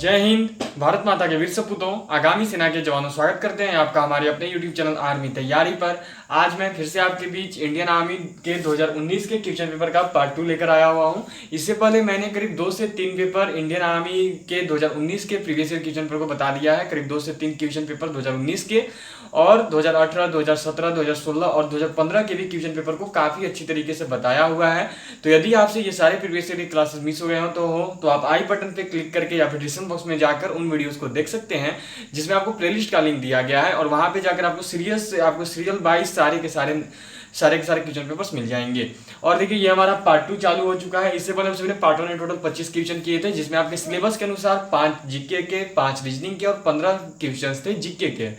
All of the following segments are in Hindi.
जय हिंद। भारत माता के वीर सपूतों, आगामी सेना के जवानों, स्वागत करते हैं आपका हमारे अपने यूट्यूब चैनल आर्मी तैयारी पर। आज मैं फिर से आपके बीच इंडियन आर्मी के 2019 के क्वेश्चन पेपर का पार्ट 2 लेकर आया हुआ हूं। इससे पहले मैंने करीब 2 से 3 पेपर इंडियन आर्मी के 2019 के प्रीवियस ईयर क्वेश्चन पेपर को बता दिया है। करीब 2 से 3 क्वेश्चन पेपर 2019 के और 2018, 2017, 2016 और 2015 के भी क्वेश्चन पेपर को काफी अच्छी तरीके से बताया हुआ है। तो यदि आपसे ये सारे प्रीवियस ईयर क्लासेस मिस हो गए हो तो आप आई बटन पे क्लिक करके या फिर डिस्क्रिप्शन बॉक्स में जाकर उन वीडियोस को देख सकते हैं, जिसमें आपको प्लेलिस्ट का लिंक दिया गया है और वहां पे जाकर आपको सीरियल वाइज सारे के सारे क्वेश्चन पेपर्स मिल जाएंगे। और देखिए ये हमारा पार्ट 2 चालू हो चुका है। इससे पहले हमने पार्ट 1 में टोटल 25 क्वेश्चन किए थे, जिसमें आपके सिलेबस के अनुसार 5 जीके के, 5 रीजनिंग के और 15 क्वेश्चन थे जीके के।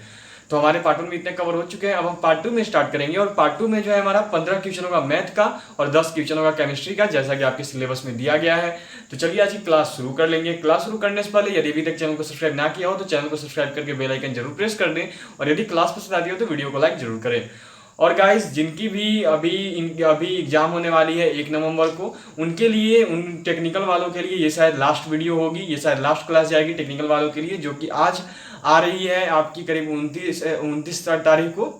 तो हमारे पार्ट 1 में इतने कवर हो चुके हैं। अब हम पार्ट 2 में स्टार्ट करेंगे और पार्ट 2 में जो है हमारा 15 क्वेश्चन होगा मैथ का और 10 क्वेश्चन होगा केमिस्ट्री का, जैसा कि आपके सिलेबस में दिया गया है। तो चलिए आज की क्लास शुरू कर लेंगे। क्लास शुरू करने से पहले यदि अभी तक चैनल को सब्सक्राइब ना किया हो तो चैनल को सब्सक्राइब करके बेल आइकन जरूर प्रेस कर दें और यदि क्लास पसंद आती हो तो वीडियो को लाइक जरूर करें। और गाइस, जिनकी भी अभी एग्जाम होने वाली है 1 नवंबर को, उनके लिए, उन टेक्निकल वालों के लिए ये शायद लास्ट वीडियो होगी, ये शायद लास्ट क्लास जाएगी टेक्निकल वालों के लिए, जो कि आज आ रही है आपकी करीब 29 तारीख को,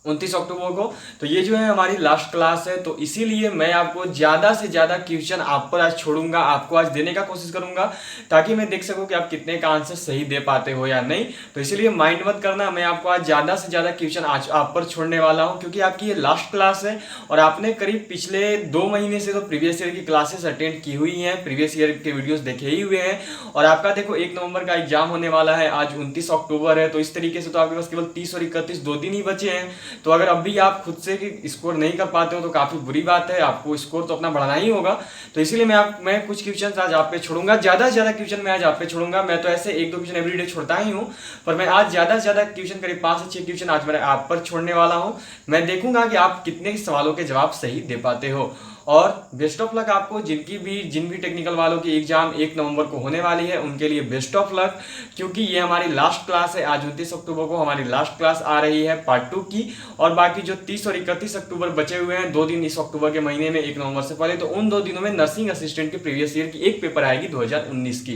29 अक्टूबर को। तो ये जो है हमारी लास्ट क्लास है, तो इसीलिए मैं आपको ज़्यादा से ज़्यादा क्वेश्चन आप पर आज छोड़ूंगा, आपको आज देने का कोशिश करूंगा, ताकि मैं देख सकूं कि आप कितने का आंसर सही दे पाते हो या नहीं। तो इसीलिए माइंड मत करना, मैं आपको आज ज़्यादा से ज़्यादा क्वेश्चन आज आप पर छोड़ने वाला हूँ, क्योंकि आपकी ये लास्ट क्लास है और आपने करीब पिछले 2 महीने से तो प्रीवियस ईयर की क्लासेस अटेंड की हुई हैं, प्रीवियस ईयर के वीडियोज़ देखे ही हुए हैं। और आपका देखो 1 नवंबर का एग्जाम होने वाला है, आज 29 अक्टूबर है, तो इस तरीके से तो आपके पास केवल 30 और 31 2 दिन ही बचे हैं। तो अगर अभी आप खुद से स्कोर नहीं कर पाते हो तो काफी बुरी बात है, आपको स्कोर तो अपना बढ़ाना ही होगा। तो इसीलिए मैं कुछ क्वेश्चन आज आप पे छोड़ूंगा, ज्यादा से ज्यादा क्वेश्चन मैं आज आप पे छोड़ूंगा। मैं तो ऐसे 1-2 क्वेश्चन एवरीडे छोड़ता ही हूं, पर मैं आज ज्यादा से ज्यादा क्वेश्चन, करीब 5 से 6 क्वेश्चन आज मैं आप पर छोड़ने वाला हूं। मैं देखूंगा कि आप कितने सवालों के जवाब सही दे पाते हो। और बेस्ट ऑफ लक आपको, जिन भी टेक्निकल वालों की एग्जाम 1 नवंबर को होने वाली है उनके लिए बेस्ट ऑफ लक, क्योंकि ये हमारी लास्ट क्लास है। आज 29 अक्टूबर को हमारी लास्ट क्लास आ रही है पार्ट 2 की, और बाकी जो 30 और 31 अक्टूबर बचे हुए हैं, 2 दिन इस अक्टूबर के महीने में 1 नवंबर से पहले, तो उन 2 दिनों में नर्सिंग असिस्टेंट की प्रीवियस ईयर की एक पेपर आएगी 2019 की।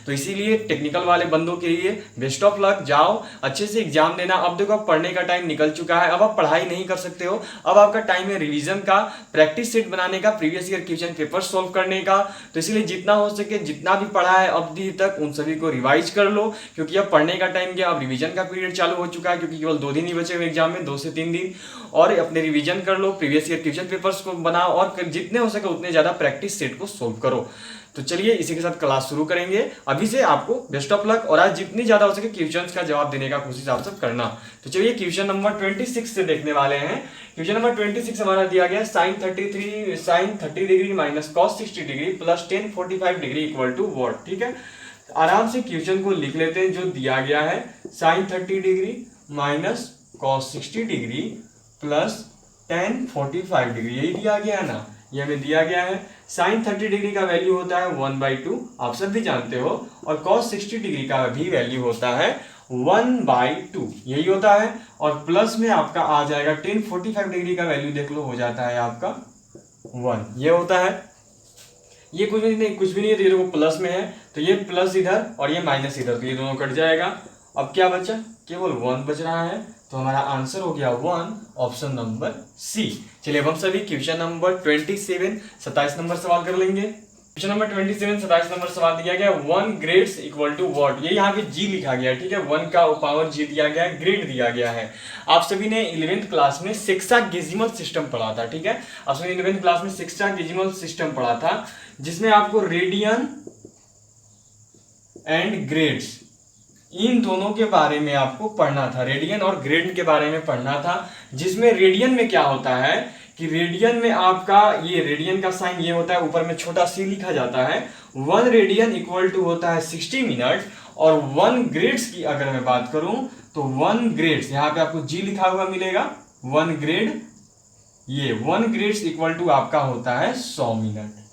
तो इसीलिए टेक्निकल वाले बंदों के लिए बेस्ट ऑफ लक, जाओ अच्छे से एग्जाम देना। अब देखो, अब पढ़ने का टाइम निकल चुका है, अब आप पढ़ाई नहीं कर सकते हो, अब आपका टाइम है रिवीजन का, प्रैक्टिस सेट बनाने का, previous year question paper solve करने का। तो इसलिए जितना हो सके, जितना भी पढ़ा है अभी तक, उन सभी को रिवाइज कर लो, क्योंकि अब पढ़ने का टाइम गया, अब रिवीजन का पीरियड चालू हो चुका है, क्योंकि केवल 2 दिन ही बचे हुए एग्जाम में, 2 से 3 दिन। और अपने रिवीजन कर लो, प्रीवियस ईयर क्वेश्चन पेपर्स को बनाओ और जितने हो सके उतने ज्यादा प्रैक्टिस सेट को सोल्व करो। तो चलिए इसी के साथ क्लास शुरू करेंगे। अभी से आपको बेस्ट ऑफ लक, और आज जितनी ज्यादा हो सके क्वेश्चंस का जवाब देने का कोशिश आप सब करना। तो चलिए क्वेश्चन नंबर 26 से देखने वाले हैं। क्वेश्चन नंबर 26 हमारा दिया गया, sin 30 degree minus cos 60 degree plus tan 45 degree equal to what. ठीक है, आराम से क्वेश्चन को लिख लेते हैं। जो दिया गया है sin 30 degree minus cos 60 degree plus tan 45 degree, यही दिया गया है ना, ये हमें दिया गया है। sin 30 डिग्री का वैल्यू होता है 1/2, आप सब भी जानते हो, और cos 60 डिग्री का भी वैल्यू होता है 1/2, यही होता है। और प्लस में आपका आ जाएगा tan 45 डिग्री का वैल्यू, देख लो, हो जाता है आपका 1, ये होता है। ये कुछ भी नहीं है, तो ये देखो प्लस में है, तो ये प्लस इधर और ये माइनस इधर, तो ये दोनों कट जाएगा। अब क्या बचा, केवल 1 बच रहा है, तो हमारा आंसर हो गया 1, ऑप्शन नंबर सी। चलिए अब हम सभी क्वेश्चन नंबर 27 नंबर सवाल कर लेंगे। क्वेश्चन नंबर 27 नंबर सवाल दिया गया, 1 ग्रेड्स इक्वल टू व्हाट। ये यहाँ पे जी लिखा गया है, ठीक है, 1 का पावर जी दिया गया है, ग्रेड दिया गया है। आप सभी ने 11th क्लास में सेक्साडेसिमल सिस्टम पढ़ा था, ठीक है, आप सभी 11th क्लास में सेक्साडेसिमल सिस्टम पढ़ा था, जिसमें आपको रेडियन एंड ग्रेड्स, इन दोनों के बारे में आपको पढ़ना था, रेडियन और ग्रेड के बारे में पढ़ना था। जिसमें रेडियन में क्या होता है कि रेडियन में आपका ये रेडियन का साइन ये होता है, ऊपर में छोटा सी लिखा जाता है। 1 रेडियन इक्वल टू होता है 60 मिनट, और 1 ग्रेड्स की अगर मैं बात करूं तो 1 ग्रेड्स, यहां पे आपको जी लिखा हुआ मिलेगा, 1 ग्रेड, ये 1 ग्रेड्स इक्वल टू आपका होता है 100 मिनट।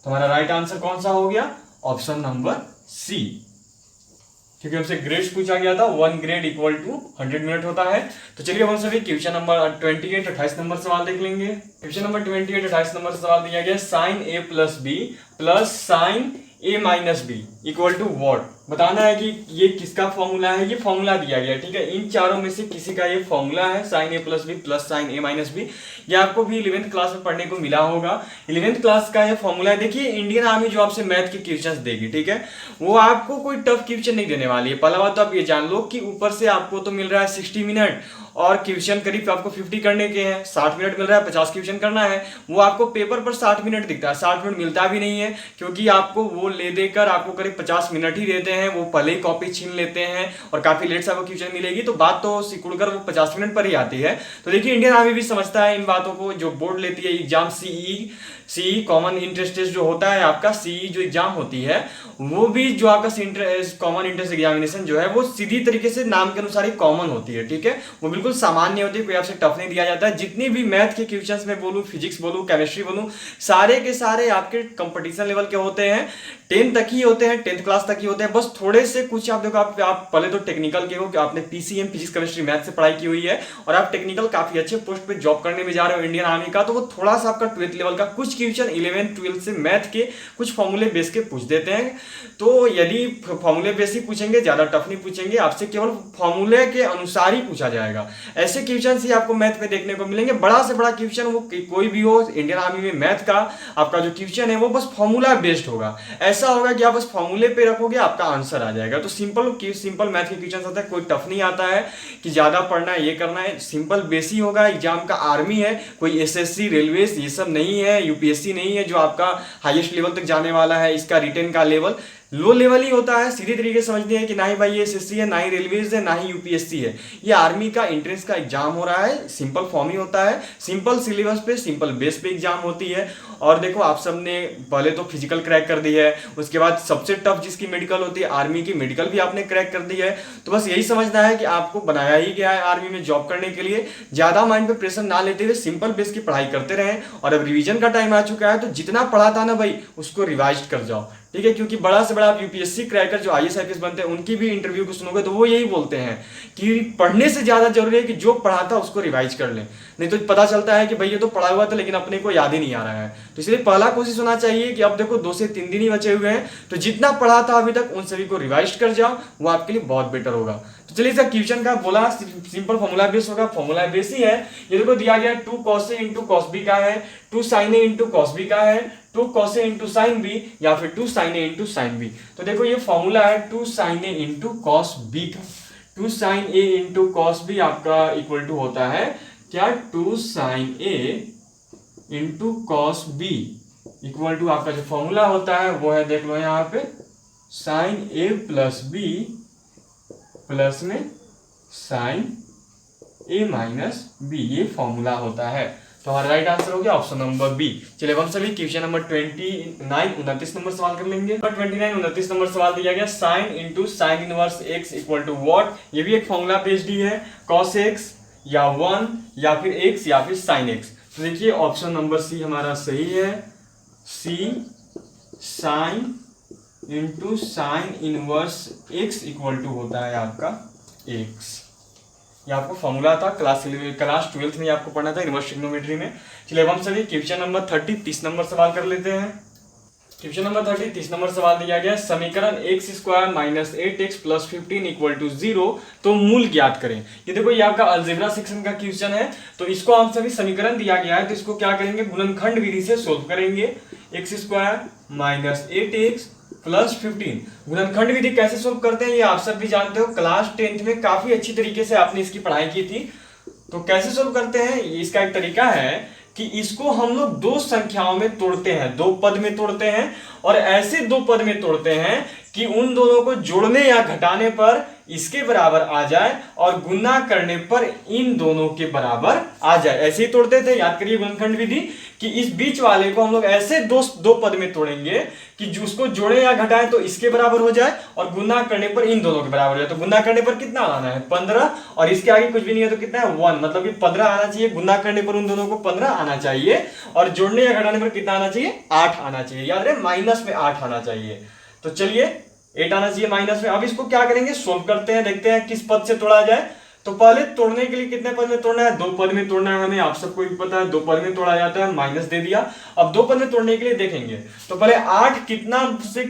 तो हमारा राइट आंसर कौन सा हो गया, ऑप्शन नंबर सी, क्योंकि हमसे ग्रेड्स पूछा गया था। 1 ग्रेड इक्वल टू 100 मिनट होता है। तो चलिए हम सभी क्वेश्चन नंबर 28 नंबर सवाल देख लेंगे। क्वेश्चन नंबर 28 नंबर सवाल दिया गया, sine A plus B plus sine A minus B equal to what, बताना है कि ये किसका फॉर्मूला है, ये फॉर्मूला दिया गया है, ठीक है। इन चारों में से किसी का ये फॉर्मूला है, sign A plus B plus sine A minus B. ये आपको भी 11th क्लास में पढ़ने को मिला होगा। 11th क्लास का ये फॉर्मूला है। देखिए इंडियन आर्मी जो आपसे मैथ के क्वेश्चंस देगी, ठीक है, वो आपको कोई टफ क्वेश्चन नहीं देने वाली है। पहला बात तो आप ये जान लो कि ऊपर से आपको तो मिल रहा है 60 मिनट और क्वेश्चन करीब आपको 50 करने के हैं, 60 मिनट मिल रहा है, 50 क्वेश्चन करना है। वो आपको पेपर पर 60 मिनट दिखता है, 60 मिनट मिलता भी नहीं है, क्योंकि आपको वो ले देकर आपको करीब 50 मिनट ही देते हैं। वो पहले ही कॉपी छीन लेते हैं और काफी लेट से आपको क्वेश्चन मिलेगी, तो बात तो सिकुड़कर वो 50 मिनट पर ही आती है। तो देखिए इंडियन आर्मी भी समझता है इन बातों को। जो बोर्ड लेती है exam CE common interest test जो होता है आपका, सीई जो एग्जाम होती है, वो भी जो आपका कॉमन इंटरेस्ट एग्जामिनेशन जो है वो सीधी तरीके से नाम के अनुसार ही कॉमन होती है, ठीक है। वो बिल्कुल सामान्य होती है, कोई आपसे टफ नहीं दिया जाता है। जितनी भी मैथ के क्वेश्चंस में बोलूं, फिजिक्स बोलूं, केमिस्ट्री बोलूं, सारे के सारे आपके कंपटीशन लेवल के होते हैं, 10 तक ही होते हैं, 10th क्लास तक ही होते हैं। बस थोड़े से कुछ आप देखो, आप पहले तो टेक्निकल के हो कि आपने पीसीएम फिजिक्स केमिस्ट्री मैथ से पढ़ाई की हुई है और आप टेक्निकल काफी अच्छे पोस्ट पे जॉब करने में जा रहे हो इंडियन आर्मी का, तो वो थोड़ा सा आपका 12th लेवल का कुछ क्वेश्चन 11th 12th से मैथ के कुछ फॉर्मूले बेस के पूछ देते हैं। तो यदि फॉर्मूले बेस ही पूछेंगे, ज्यादा टफ नहीं पूछेंगे आपसे, केवल फॉर्मूले के अनुसार ही पूछा जाएगा। ऐसे क्वेश्चन ही आपको मैथ में देखने को मिलेंगे। बड़ा से बड़ा क्वेश्चन वो कोई भी हो इंडियन आर्मी में, मैथ का आपका जो क्वेश्चन है वो बस फॉर्मूला बेस्ड होगा। ऐसा होगा कि आप बस फॉर्मूले पे रखोगे, आपका आंसर आ जाएगा। तो सिंपल मैथ के क्वेश्चन होता है, कोई टफ नहीं आता है कि ज्यादा पढ़ना है, ये करना है, सिंपल बेस ही होगा। एग्जाम का आर्मी है, कोई एसएससी रेलवे ये सब नहीं है, यूपीएससी नहीं है जो आपका हाईएस्ट लेवल तक जाने वाला है। इसका रिटेन का लेवल लो लेवल ही होता है। सीधे तरीके से समझते हैं कि ना ही भाई ये एसएससी है, ना ही रेलवेज है, ना ही यूपीएससी है, ये आर्मी का एंट्रेंस का एग्जाम हो रहा है। सिंपल फॉर्म ही होता है, सिंपल सिलेबस पे, सिंपल बेस पे एग्जाम होती है। और देखो आप सबने पहले तो फिजिकल क्रैक कर दी है, उसके बाद सबसे टफ जिसकी मेडिकल होती है आर्मी की, मेडिकल भी आपने क्रैक कर दी है। तो बस यही समझना है कि आपको बनाया ही गया है आर्मी में जॉब करने के लिए। ज्यादा माइंड पे प्रेशर ना लेते हुए सिंपल बेस की पढ़ाई करते रहें। और अब रिवीजन का टाइम आ चुका है, तो जितना पढ़ा था ना भाई उसको रिवाइज कर जाओ, ठीक है। क्योंकि बड़ा से बड़ा आप यूपीएससी क्रैकर जो आईएएस आईपीएस बनते हैं उनकी भी इंटरव्यू को सुनोगे तो वो यही बोलते हैं कि पढ़ने से ज्यादा जरूरी है कि जो पढ़ा था उसको रिवाइज कर लें। नहीं तो पता चलता है कि भाई ये तो पढ़ा हुआ था लेकिन अपने को याद ही नहीं आ रहा है। तो इसलिए पहला कोशिश होना चाहिए कि अब देखो 2 से 3 दिन ही बचे हुए हैं, तो जितना पढ़ा था अभी तक उन सभी को रिवाइज कर जाओ, वो आपके लिए बहुत बेटर होगा। तो चलिए इसका क्वेश्चन का बोला सिंपल फॉर्मूला बेस होगा, फॉर्मूला बेस ही है। ये देखो दिया गया 2 cos A into cos B का है, 2 sin A into cos B का है, 2 cos A into sin B या फिर 2 sin A into sin B। तो देखो ये फॉर्मूला है 2 sin A into cos B का। 2 sin A into cos B आपका इक्वल टू होता है क्या, 2 sin A into cos B equal to आपका जो फॉर्मूला होता है वो है, देख लो यहाँ पे, sin A plus B plus में sin A माइनस B, ये फॉर्मूला होता है। तो हमारा राइट आंसर हो गया ऑप्शन नंबर बी। चलिए हम सभी क्वेश्चन नंबर 29 नंबर सवाल कर लेंगे। 29 नंबर सवाल दिया गया sine into sine inverse x equal to what. ये भी एक फॉर्मूला बेस्ड ही है, cos x या 1 या फिर x या फिर sin x। तो देखिए ऑप्शन नंबर सी हमारा सही है, see sine into sine inverse x equal to होता है आपका x। ये आपको फॉर्मूला था क्लास 12th में आपको पढ़ना था इनवर्स ट्रिग्नोमेट्री में। चलिए अब हम सभी क्वेश्चन नंबर 30 नंबर सवाल कर लेते हैं। क्वेश्चन नंबर 30 नंबर सवाल दिया गया, समीकरण x स्क्वायर माइनस 8x प्लस 15 इक्वल टू 0, तो मूल ज्ञात करें। ये देखो ये आपका अलजेब्रा सेक्शन का क्वेश्चन है, तो इसको हम सभी समीकरण दिया गया है तो इसको क्या करेंगे, गुणनखंड विधि से सोल्व करेंगे। x स्क्वायर माइनस 8x प्लस 15, गुणनखंड विधि कैसे सोल्व करते हैं ये आप सब भी जानते हो, क्लास 10th में काफी अच्छी तरीके से आपने इसकी पढ़ाई की थी। तो कैसे सोल्व करते हैं, इसका एक तरीका है कि इसको हम लोग 2 संख्याओं में तोड़ते हैं, 2 पद में तोड़ते हैं, और ऐसे 2 पद में तोड़ते हैं कि उन दोनों को जोड़ने या घटाने पर इसके बराबर आ जाए और गुणा करने पर इन दोनों के बराबर आ जाए। ऐसे ही तोड़ते थे, याद करिए गुणनखंड विधि, कि इस बीच वाले को हम लोग ऐसे दो पद में तोड़ेंगे कि जो उसको जोड़े या घटाएं तो इसके बराबर हो जाए और गुणा करने पर इन दोनों के बराबर हो जाए। तो गुणा करने पर कितना आना है, 15, और इसके आगे कुछ भी नहीं है तो कितना है 1, मतलब कि 15 आना चाहिए। गुणा करने पर उन दोनों को 15 आना चाहिए और जोड़ने या घटाने पर कितना आना चाहिए, 8 आना चाहिए। याद रहे माइनस में 8 आना चाहिए। तो चलिए 8 आना चाहिए माइनस में। अब इसको क्या करेंगे, सोल्व करते हैं, देखते हैं किस पद से तोड़ा जाए। तो पहले तोड़ने के लिए कितने पद में तोड़ना है, 2 पद में तोड़ना है हमें, आप सबको भी पता है 2 पद में तोड़ा जाता है, माइनस दे दिया। अब 2 पद में तोड़ने के लिए देखेंगे तो पहले 8 कितना से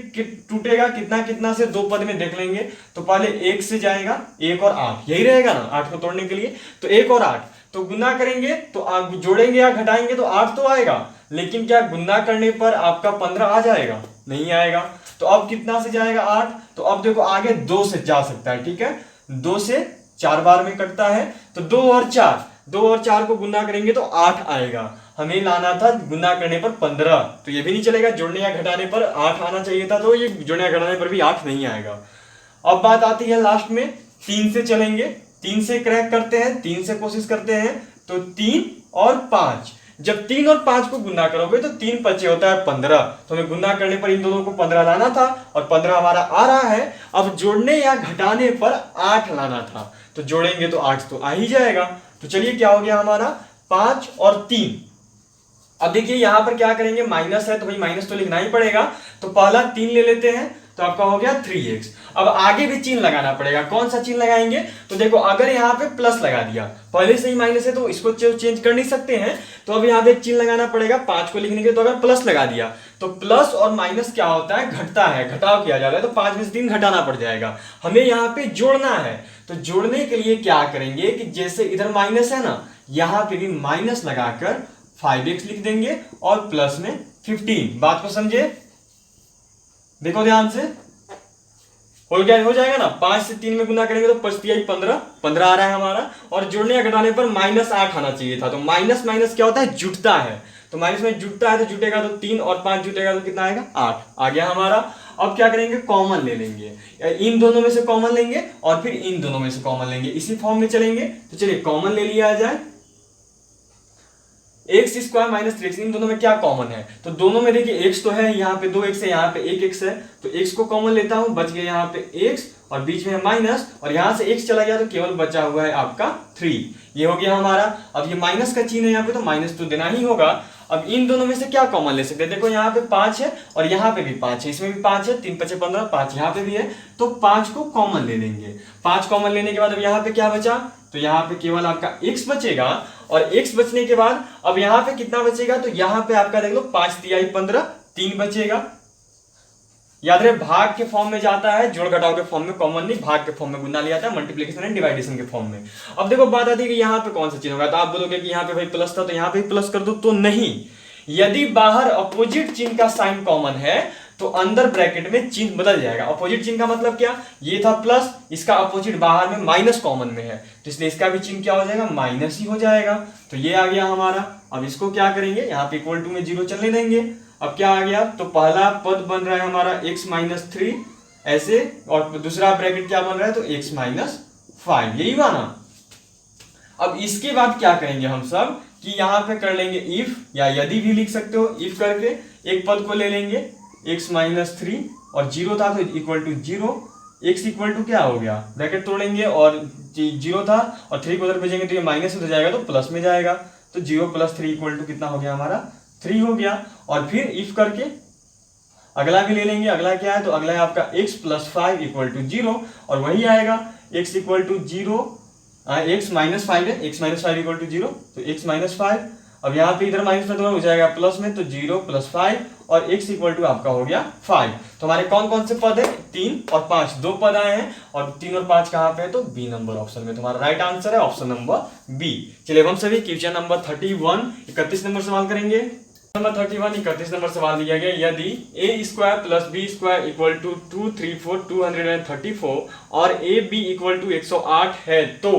टूटेगा, कितना कितना से 2 पद में देख लेंगे। तो पहले 1 से जाएगा, 1 और 8 यही रहेगा ना 8 को तोड़ने के लिए। तो 1 और 8 तो गुना करेंगे तो जोड़ेंगे या घटाएंगे तो 8 तो आएगा, लेकिन क्या गुना करने पर आपका 15 आ जाएगा, नहीं आएगा। तो अब कितना से जाएगा 8, तो अब देखो आगे 2 से जा सकता है, ठीक है, 2 से 4 बार में कटता है। तो 2 और 4 को गुना करेंगे तो 8 आएगा, हमें लाना था गुना करने पर 15, तो ये भी नहीं चलेगा, जोड़ने या घटाने पर 8 आना चाहिए था, तो ये जोड़ने या घटाने पर भी 8 नहीं आएगा। अब बात आती है लास्ट में 3 से चलेंगे, 3 से क्रैक करते हैं, 3 से कोशिश करते हैं। तो 3 और 5, जब 3 और 5 को गुना करोगे तो 3 5 होता है 15, तो हमें गुना करने पर इन दोनों को 15 लाना था और 15 हमारा आ रहा है। अब जोड़ने या घटाने पर 8 लाना था, तो जोड़ेंगे तो 8 तो आ ही जाएगा। तो चलिए क्या हो गया हमारा 5 और 3। अब देखिए यहां पर क्या करेंगे, माइनस है तो भाई माइनस तो लिखना ही पड़ेगा, तो पहला 3 ले लेते हैं तो आपका हो गया 3x। अब आगे भी चिन्ह लगाना पड़ेगा, कौन सा चिन्ह लगाएंगे, तो देखो अगर यहाँ पे प्लस लगा दिया, पहले से ही माइनस है तो इसको चेंज कर नहीं सकते हैं, तो अब यहाँ पे चिन्ह लगाना पड़ेगा 5 को लिखने के। तो अगर प्लस लगा दिया तो प्लस और माइनस क्या होता है, घटता है, घटाव किया जाता है, तो 5 में से 3 घटाना पड़ जाएगा। हमें यहाँ पे जोड़ना है, तो जोड़ने के लिए क्या करेंगे कि जैसे इधर माइनस है ना, यहाँ पे भी माइनस लगाकर 5x लिख देंगे और प्लस में 15। बात को समझे, देखो ध्यान से, हो जाएगा ना, 5 से 3 में गुना करेंगे तो 5 3 15 आ रहा है हमारा, और जोड़ने या घटाने पर -8 आना चाहिए था। तो माइनस माइनस क्या होता है, जुटता है, तो माइनस में जुटता है, तो जुटेगा तो 3 और 5 जुटेगा तो कितना आएगा 8 आ गया हमारा। अब क्या करेंगे, कॉमन ले लेंगे, इन दोनों में से कॉमन लेंगे और फिर इन दोनों में से कॉमन लेंगे, इसी फॉर्म में चलेंगे। तो चलिए कॉमन ले लिया जाए, एक्स स्क्वायर माइनस 3x, इन दोनों में क्या कॉमन है, तो दोनों में देखिए x तो है, यहाँ पे 2x है, यहाँ पे 1x है, तो x को कॉमन लेता हूं, बच गया यहाँ पे x और बीच में माइनस, और यहाँ से x चला गया तो केवल बचा हुआ है आपका 3, ये हो गया हमारा। अब ये माइनस का चिन्ह है यहाँ पे, तो माइनस तो देना ही होगा। अब इन दोनों में से क्या कॉमन ले सकते हैं, देखो यहाँ पे 5 है और यहाँ पे भी 5 है, इसमें भी 5 है, 3 5 15, 5 यहाँ पे भी है, तो 5 को कॉमन ले लेंगे। 5 कॉमन लेने के बाद अब यहाँ पे क्या बचा, तो यहाँ पे केवल आपका x बचेगा, और x बचने के बाद अब यहाँ पे कितना बचेगा, तो यहाँ पे आपका देख लो 5 3 15, 3 बचेगा। याद रहे भाग के फॉर्म में जाता है, जोड़ घटाव के फॉर्म में, कॉमन नहीं, भाग के फॉर्म में गुना लिया जाता है, मल्टीप्लिकेशन एंड डिवाइडेशन के फॉर्म में। अब देखो बात आती है कि यहाँ पे कौन सा चिन्ह होगा, तो आप बोलोगे कि यहाँ पे भाई प्लस था तो यहाँ पे प्लस कर दो, तो नहीं, यदि बाहर अपोजिट चिन्ह का साइन कॉमन है तो अंदर ब्रैकेट में चिन्ह बदल जाएगा। अपोजिट चिन्ह का मतलब क्या, ये था प्लस, इसका अपोजिट बाहर में माइनस कॉमन में है, तो इसलिए इसका भी चिन्ह क्या हो जाएगा, माइनस ही हो जाएगा। तो ये आ गया हमारा। अब इसको क्या करेंगे, यहाँ पे इक्वल टू में 0 चलने देंगे। अब क्या आ गया, तो पहला पद बन रहा है हमारा x माइनस 3 ऐसे, और दूसरा ब्रैकेट क्या बन रहा है, तो x माइनस 5, यही हुआ ना। अब इसके बाद क्या करेंगे हम सब कि यहाँ पे कर लेंगे इफ, या यदि भी लिख सकते हो, इफ करके एक पद को ले लेंगे x माइनस 3 और 0 था तो equal to 0, x equal to क्या हो गया, ब्रैकेट तोड़ेंगे और 0 था और 3 को उधर भेजेंगे तो ये माइनस हो जाएगा, तो प्लस में जाएगा, तो 0 + 3 इक्वल टू कितना हो गया हमारा 3 हो गया। और फिर इफ करके अगला भी ले लेंगे, अगला क्या है, तो अगला है आपका x + 5 इक्वल टू 0, और वही आएगा x equal to 0, x minus 5 है, x माइनस 5 इक्वल टू 0, तो x माइनस 5। अब यहाँ पे इधर माइनस में तो हो जाएगा प्लस में, तो 0 + 5 और x इक्वल टू आपका हो गया 5। तो हमारे कौन कौन से पद है, 3 और 5, 2 पद आए हैं, और 3 और 5 कहाँ पे है, तो बी नंबर ऑप्शन में। तुम्हारा राइट आंसर है ऑप्शन नंबर बी। चलिए हम सभी क्वेश्चन नंबर 31 31 नंबर सवाल करेंगे। नंबर 31 31 नंबर सवाल दिया गया, यदि a² + b² इक्वल टू 234 234 और ab इक्वल टू 108 है तो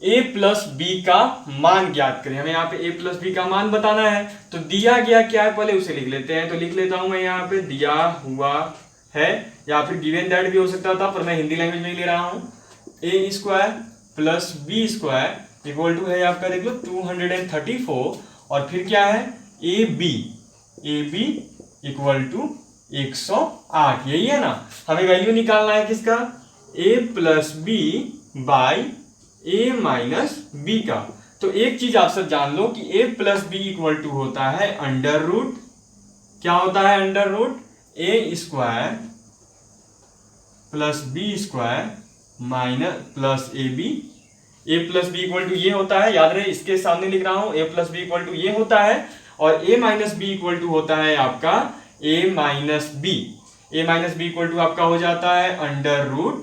a + b का मान ज्ञात करें। हमें यहाँ पे a + b का मान बताना है, तो दिया गया क्या है पहले उसे लिख लेते हैं। तो लिख लेता हूं मैं यहाँ पे दिया हुआ है, या फिर गिवन दैट भी हो सकता था, पर मैं हिंदी लैंग्वेज में ही ले रहा हूँ। a² + b² इक्वल टू है आपका देख लो 234, और फिर क्या है ab इक्वल टू 108, यही है ना। हमें वैल्यू निकालना है किसका, a + b by a minus b का। तो एक चीज आप सब जान लो कि a + b इक्वल टू होता है अंडर रूट, क्या होता है, under root a² + b² minus plus ab a plus b equal to ये होता है, याद रहे इसके सामने लिख रहा हूं, a plus b equal to ये होता है, और a minus B equal to होता है आपका a minus b. A minus B equal to आपका हो जाता है under root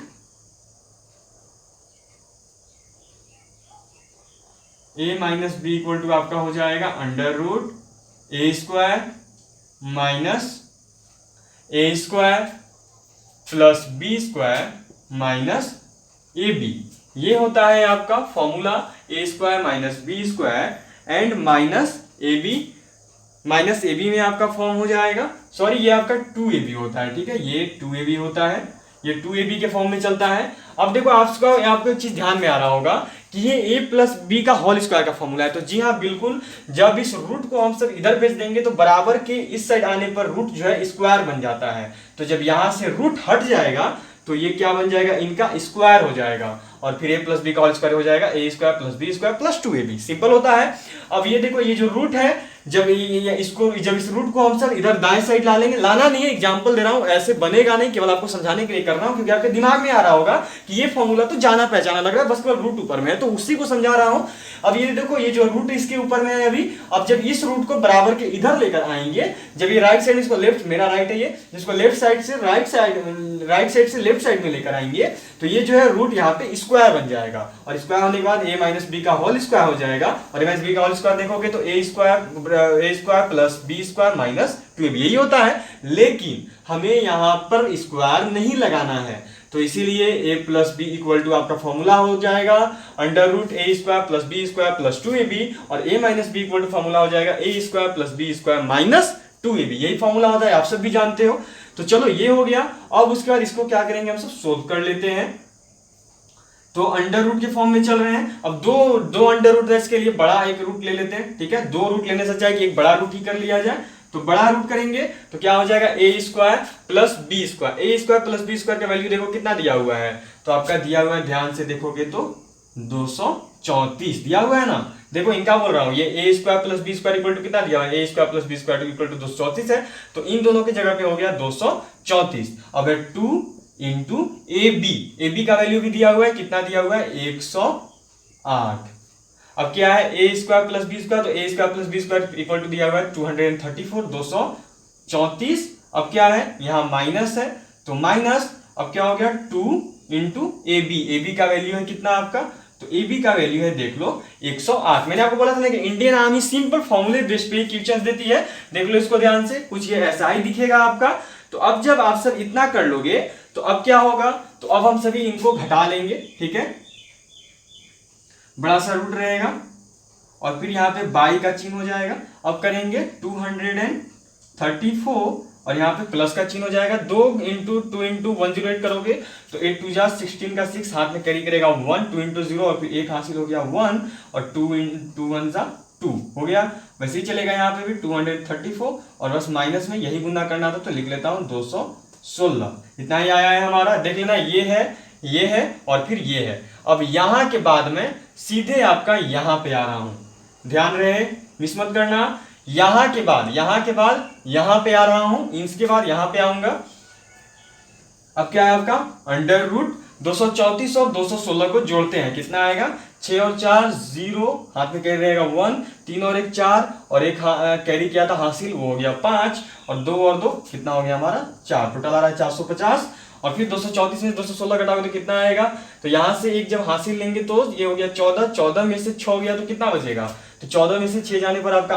a minus B equal to आपका हो जाएगा under root a square minus a square plus b square minus a b. ये होता है आपका formula, a square minus b square and minus a B में आपका फॉर्म हो जाएगा, सॉरी ये आपका 2ab होता है, ठीक है, ये 2ab होता है, ये 2ab के फॉर्म में चलता है। अब देखो आपको एक चीज ध्यान में आ रहा होगा कि ये a प्लस बी का होल स्क्वायर का फॉर्मूला है, तो जी हाँ बिल्कुल, जब इस रूट को हम सब इधर भेज देंगे तो बराबर के इस साइड आने पर रूट जो है स्क्वायर बन जाता है, तो जब यहां से रूट हट जाएगा तो ये क्या बन जाएगा, इनका स्क्वायर हो जाएगा, और फिर a प्लस बी का होल स्क्वायर हो जाएगा a square plus b square plus 2ab, simple होता है। अब ये देखो ये जो रूट है, जब इस रूट को हम सर इधर दाएं साइड ला लेंगे, लाना नहीं है, एग्जांपल दे रहा हूं, ऐसे बनेगा नहीं, केवल आपको समझाने के लिए कर रहा हूं, क्योंकि आपके दिमाग में आ रहा होगा कि ये फॉर्मूला तो जाना पहचाना लग रहा है, बस केवल रूट ऊपर में है, तो उसी को समझा रहा हूं। अब ये देखो ये जो रूट इसके ऊपर में है अभी, अब जब इस रूट को बराबर के इधर लेकर आएंगे, जब ये राइट साइड इसको लेफ्ट, मेरा राइट है ये, जिसको लेफ्ट साइड से राइट साइड से लेफ्ट साइड में लेकर आएंगे, तो ये जो है रूट यहाँ पे स्क्वायर बन जाएगा, और स्क्वायर होने के बाद a माइनस बी का होल स्क्वायर हो जाएगा, और a माइनस बी का होल स्क्वायर देखोगे तो a square plus b square minus 2ab, यही होता है। लेकिन हमें यहाँ पर स्क्वायर नहीं लगाना है, तो इसीलिए a plus b equal to आपका फॉर्मूला हो जाएगा under root a square plus b square plus 2ab, और a minus B equal to formula हो जाएगा a square plus b square minus 2ab, यही फॉर्मूला होता है, आप सब भी जानते हो। तो चलो ये हो गया। अब उसके बाद इसको क्या करेंगे, हम सब सोल्व कर लेते हैं। तो अंडर रूट के फॉर्म में चल रहे हैं, अब दो अंडर रूट है, इसके लिए बड़ा एक रूट ले लेते हैं, ठीक है, दो रूट लेने से अच्छा है कि एक बड़ा रूट ही कर लिया जाए, तो बड़ा रूट करेंगे तो क्या हो जाएगा a square plus b square, A square plus b square का वैल्यू देखो कितना दिया हुआ है, तो आपका दिया हुआ है, ध्यान से देखोगे तो 234 दिया हुआ है ना, देखो इनका बोल रहा हूं, ये a square plus b square equal to कितना दिया हुआ है, a square plus b square equal to 234 है, तो इन दोनों की जगह पे हो गया 234। अब है 2 इंटू ए बी का वैल्यू भी दिया हुआ है, कितना दिया हुआ है 108। अब क्या है a square plus b square, तो a square plus b square equal to दिया हुआ है 234, 234। अब क्या है यहाँ माइनस है, तो माइनस, अब क्या हो गया 2 इंटू ए बी का वैल्यू है कितना आपका, तो ए बी का वैल्यू है देख लो 108। मैंने आपको बोला था ना कि इंडियन आर्मी सिंपल फॉर्मूले बेस्ड पे क्वेश्चंस देती है, देख लो इसको ध्यान से, कुछ ये ऐसा ही दिखेगा आपका। तो अब जब आप सब इतना कर लोगे तो अब क्या होगा, तो अब हम सभी इनको घटा लेंगे, ठीक है, बड़ा सा रूट रहेगा, और फिर यहाँ पे बाई का चिन्ह हो जाएगा। अब करेंगे 234 और यहाँ पे प्लस का चिन्ह हो जाएगा, 2 इंटू 108 करोगे तो 8 2 जा 16 का 6 हाथ में कैरी करेगा 1, 2 इंटू 0 और फिर 1 हासिल हो गया 1, और 2 इंटू 1 जा 2 हो गया। वैसे ही चलेगा यहाँ पे भी 234, और बस माइनस में यही गुना करना था तो लिख लेता हूँ 216, इतना ही आया है हमारा। देख लेना ये है और फिर ये है। अब यहाँ के बाद में सीधे आपका यहाँ पे आ रहा हूँ, ध्यान रहे मिस मत करना, यहाँ के बाद यहाँ पे आ रहा हूं, इसके बाद यहाँ पे आऊंगा। अब क्या है आपका अंडर रूट 234 और 216 को जोड़ते हैं, कितना आएगा 6 और 4 0, हाथ में कैरी रहेगा 1, 3 और 1 4, और एक कैरी किया था हासिल, वो हो गया 5, और 2 और 2 कितना हो गया हमारा 4, टोटल आ रहा है 450। और फिर 234 में 216 घटाओगे तो कितना आएगा, तो यहां से एक जब हासिल लेंगे तो ये हो गया 14, 14 में से 6 गया तो कितना बचेगा, तो 14 में से 6 जाने पर आपका